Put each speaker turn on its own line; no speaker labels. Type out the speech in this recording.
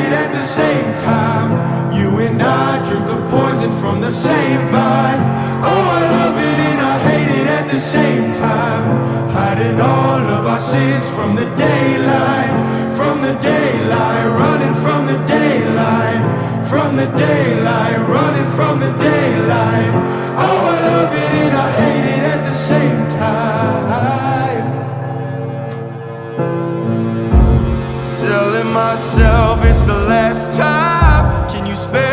it at the same time. You and I drink the poison from the same vine. Oh, I love it and I hate it at the same time. Hiding all of our sins from the daylight, from the daylight, running from the daylight, from the daylight, running from the daylight. Oh, I love it and I hate it at the same time. Telling myself it's the last time. Can you spare